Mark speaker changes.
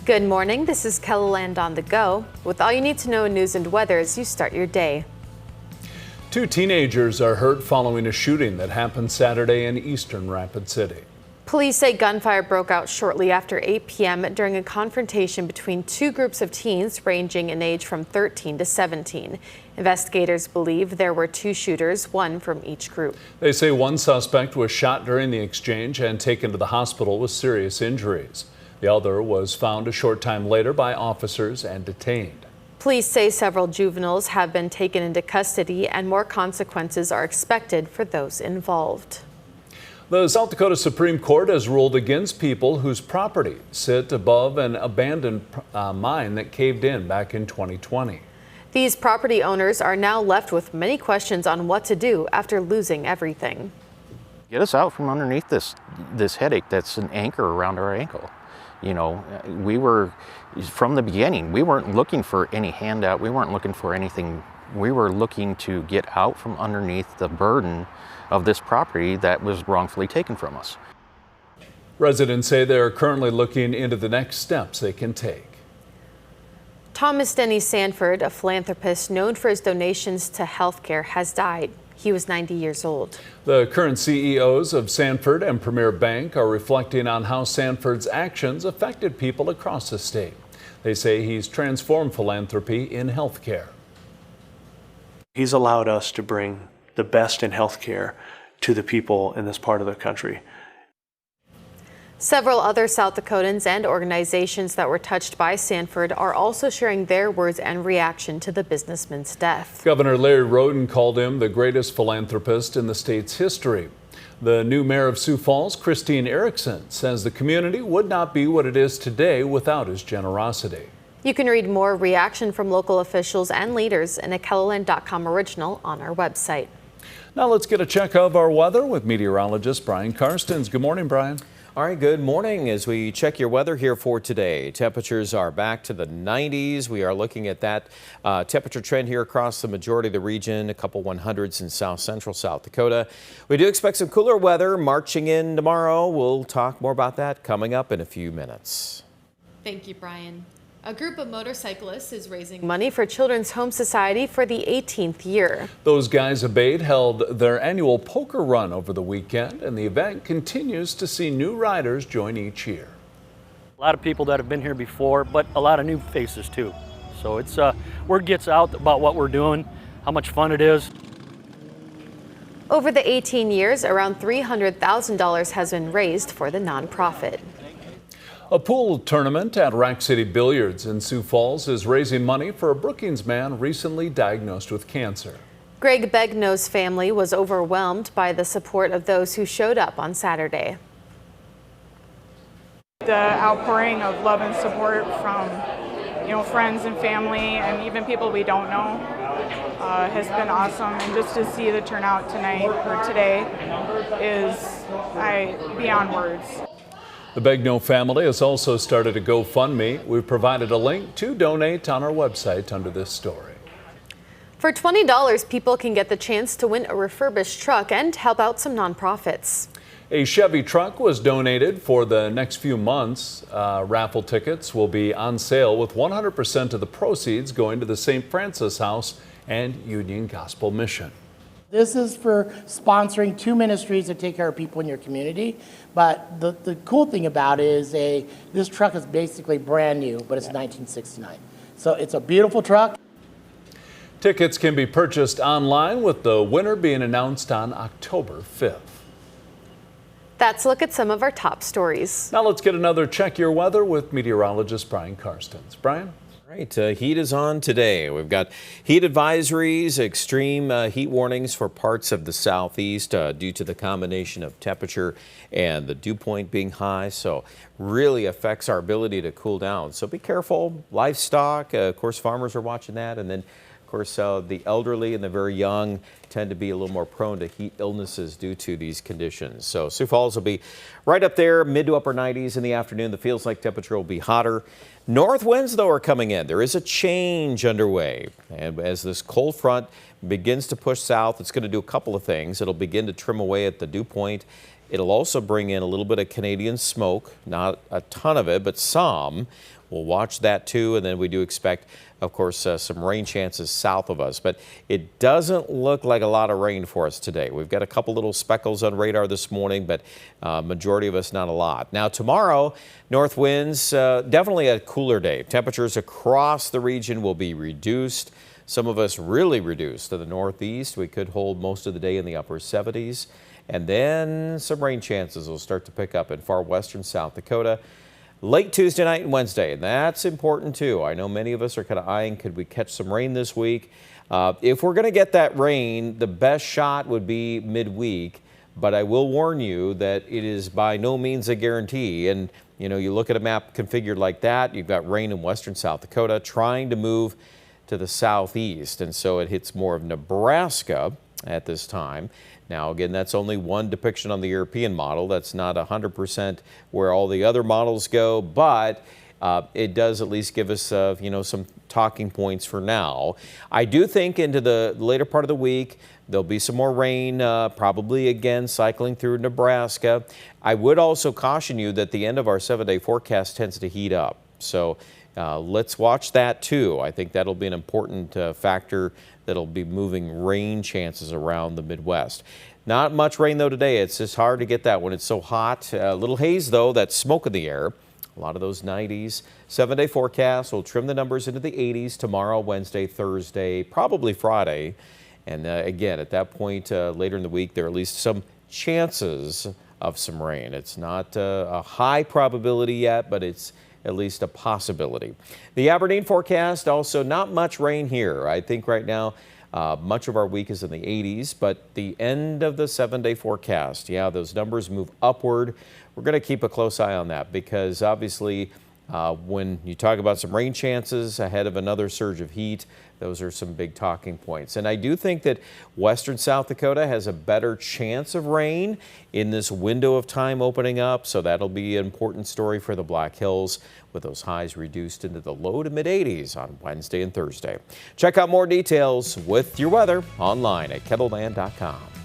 Speaker 1: Good morning. This is KELOLAND on the go with all you need to know in news and weather as you start your day.
Speaker 2: 2 teenagers are hurt following a shooting that happened Saturday in eastern Rapid City.
Speaker 1: Police say gunfire broke out shortly after 8 p.m. during a confrontation between 2 groups of teens ranging in age from 13 to 17. Investigators believe there were 2 shooters, one from each group.
Speaker 2: They say one suspect was shot during the exchange and taken to the hospital with serious injuries. The other was found a short time later by officers and detained.
Speaker 1: Police say several juveniles have been taken into custody and more consequences are expected for those involved.
Speaker 2: The South Dakota Supreme Court has ruled against people whose property sit above an abandoned mine that caved in back in 2020.
Speaker 1: These property owners are now left with many questions on what to do after losing everything.
Speaker 3: Get us out from underneath this headache that's an anchor around our ankle. You know, we were, from the beginning, we weren't looking for any handout. We weren't looking for anything. We were looking to get out from underneath the burden of this property that was wrongfully taken from us.
Speaker 2: Residents say they are currently looking into the next steps they can take.
Speaker 1: Thomas Denny Sanford, a philanthropist known for his donations to healthcare, has died. He was 90 years old.
Speaker 2: The current CEOs of Sanford and Premier Bank are reflecting on how Sanford's actions affected people across the state. They say he's transformed philanthropy in healthcare.
Speaker 4: He's allowed us to bring the best in healthcare to the people in this part of the country.
Speaker 1: Several other South Dakotans and organizations that were touched by Sanford are also sharing their words and reaction to the businessman's death.
Speaker 2: Governor Larry Roden called him the greatest philanthropist in the state's history. The new mayor of Sioux Falls, Christine Erickson, says the community would not be what it is today without his generosity.
Speaker 1: You can read more reaction from local officials and leaders in a KELOLAND.com original on our website.
Speaker 2: Now let's get a check of our weather with meteorologist Brian Karstens. Good morning, Brian.
Speaker 5: All right, good morning. As we check your weather here for today, temperatures are back to the 90s. We are looking at that temperature trend here across the majority of the region, a couple 100s in south central South Dakota. We do expect some cooler weather marching in tomorrow. We'll talk more about that coming up in a few minutes.
Speaker 1: Thank you, Brian. A group of motorcyclists is raising money for Children's Home Society for the 18th year.
Speaker 2: Those guys ABATE held their annual poker run over the weekend, and the event continues to see new riders join each year.
Speaker 6: A lot of people that have been here before, but a lot of new faces too. So it's word gets out about what we're doing, how much fun it is.
Speaker 1: Over the 18 years, around $300,000 has been raised for the nonprofit.
Speaker 2: A pool tournament at Rack City Billiards in Sioux Falls is raising money for a Brookings man recently diagnosed with cancer.
Speaker 1: Greg Begno's family was overwhelmed by the support of those who showed up on Saturday.
Speaker 7: The outpouring of love and support from, friends and family and even people we don't know has been awesome. And just to see the turnout tonight or today is beyond words.
Speaker 2: The Begno family has also started a GoFundMe. We've provided a link to donate on our website under this story.
Speaker 1: For $20, people can get the chance to win a refurbished truck and help out some nonprofits.
Speaker 2: A Chevy truck was donated for the next few months. Raffle tickets will be on sale with 100% of the proceeds going to the St. Francis House and Union Gospel Mission.
Speaker 8: This is for sponsoring 2 ministries that take care of people in your community. But the cool thing about it is this truck is basically brand new, but it's 1969. So it's a beautiful truck.
Speaker 2: Tickets can be purchased online with the winner being announced on October 5th.
Speaker 1: That's a look at some of our top stories.
Speaker 2: Now let's get another Check Your Weather with meteorologist Brian Karstens. Brian?
Speaker 5: Right, heat is on today. We've got heat advisories, extreme heat warnings for parts of the southeast due to the combination of temperature and the dew point being high. So really affects our ability to cool down. So be careful. Livestock, of course, farmers are watching that. And then, of course, the elderly and the very young tend to be a little more prone to heat illnesses due to these conditions. So Sioux Falls will be right up there, mid to upper 90s in the afternoon. The feels like temperature will be hotter. North winds, though, are coming in. There is a change underway. And as this cold front begins to push south, it's going to do a couple of things. It'll begin to trim away at the dew point It'll also bring in a little bit of Canadian smoke, not a ton of it, but some. We'll watch that too, and then we do expect, of course, some rain chances south of us. But it doesn't look like a lot of rain for us today. We've got a couple little speckles on radar this morning, but majority of us not a lot. Now tomorrow, north winds, definitely a cooler day. Temperatures across the region will be reduced. Some of us really reduced. To the northeast, we could hold most of the day in the upper 70s. And then some rain chances will start to pick up in far western South Dakota late Tuesday night and Wednesday. And that's important too. I know many of us are kind of eyeing, could we catch some rain this week? If we're going to get that rain, the best shot would be midweek. But I will warn you that it is by no means a guarantee. And you know, you look at a map configured like that, you've got rain in western South Dakota trying to move to the southeast. And so it hits more of Nebraska at this time. Now, again, that's only one depiction on the European model. That's not 100% where all the other models go, but it does at least give us, you know, some talking points for now. I do think into the later part of the week, there'll be some more rain, probably again cycling through Nebraska. I would also caution you that the end of our 7-day forecast tends to heat up. So let's watch that too. I think that'll be an important factor that'll be moving rain chances around the Midwest. Not much rain though today. It's just hard to get that when it's so hot. A little haze though, that's smoke in the air. A lot of those 90s. 7-day forecast will trim the numbers into the 80s tomorrow, Wednesday, Thursday, probably Friday. And again, at that point later in the week, there are at least some chances of some rain. It's not a high probability yet, but it's at least a possibility. The Aberdeen forecast, also not much rain here. I think right now much of our week is in the 80s, but the end of the 7-day forecast, yeah, those numbers move upward. We're going to keep a close eye on that because obviously when you talk about some rain chances ahead of another surge of heat, those are some big talking points. And I do think that western South Dakota has a better chance of rain in this window of time opening up. So that'll be an important story for the Black Hills with those highs reduced into the low to mid 80s on Wednesday and Thursday. Check out more details with your weather online at kettleland.com.